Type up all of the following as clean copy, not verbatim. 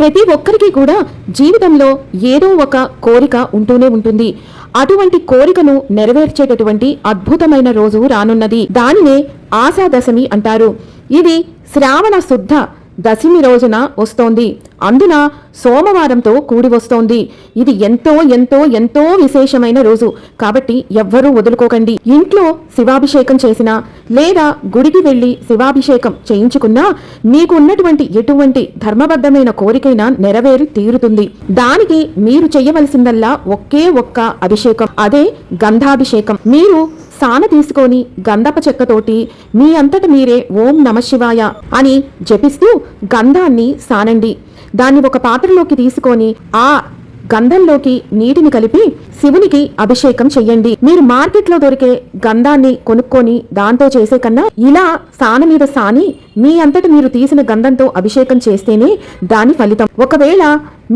ప్రతి ఒక్కరికి కూడా జీవితంలో ఏదో ఒక కోరిక ఉంటూనే ఉంటుంది. అటువంటి కోరికను నెరవేర్చేటటువంటి అద్భుతమైన రోజు రానున్నది. దానినే ఆషాదశమి అంటారు. ఇది శ్రావణ శుద్ధ దశమి రోజున వస్తోంది. అందున సోమవారంతో కూడి వస్తోంది. ఇది ఎంతో ఎంతో ఎంతో విశేషమైన రోజు కాబట్టి ఎవ్వరూ వదులుకోకండి. ఇంట్లో శివాభిషేకం చేసినా లేదా గుడికి వెళ్లి శివాభిషేకం చేయించుకున్నా మీకు ఉన్నటువంటి ఎటువంటి ధర్మబద్ధమైన కోరికైనా నెరవేరి తీరుతుంది. దానికి మీరు చెయ్యవలసిందల్లా ఒకే ఒక్క అభిషేకం, అదే గంధాభిషేకం. మీరు సాన తీసుకొని గంధప చెక్కతోటి మీ అంతట మీరే ఓం నమఃశివాయ అని జపిస్తూ గంధాన్ని సానండి. దాన్ని ఒక పాత్రలోకి తీసుకొని ఆ గంధంలోకి నీటిని కలిపి శివునికి అభిషేకం చెయ్యండి. మీరు మార్కెట్లో దొరికే గంధాన్ని కొనుక్కొని దాంతో చేసే కన్నా ఇలా సాన మీద సాని మీ అంతట మీరు తీసిన గంధంతో అభిషేకం చేస్తేనే దాని ఫలితం. ఒకవేళ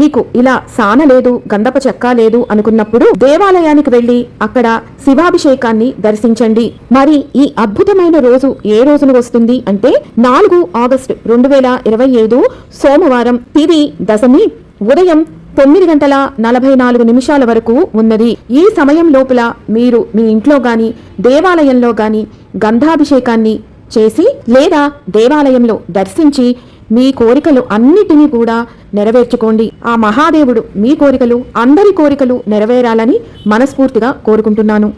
మీకు ఇలా సాన లేదు, గంధప చెక్క లేదు అనుకున్నప్పుడు దేవాలయానికి వెళ్లి అక్కడ శివాభిషేకాన్ని దర్శించండి. మరి ఈ అద్భుతమైన రోజు ఏ రోజున వస్తుంది అంటే 4 ఆగస్టు 2025 సోమవారం. తిథి దశమి ఉదయం 9:44 వరకు ఉన్నది. ఈ సమయం లోపల మీరు మీ ఇంట్లో గాని దేవాలయంలో గాని గంధాభిషేకాన్ని చేసి లేదా దేవాలయంలో దర్శించి మీ కోరికలు అన్నిటినీ కూడా నెరవేర్చుకోండి. ఆ మహాదేవుడు మీ కోరికలు, అందరి కోరికలు నెరవేరాలని మనస్ఫూర్తిగా కోరుకుంటున్నాను.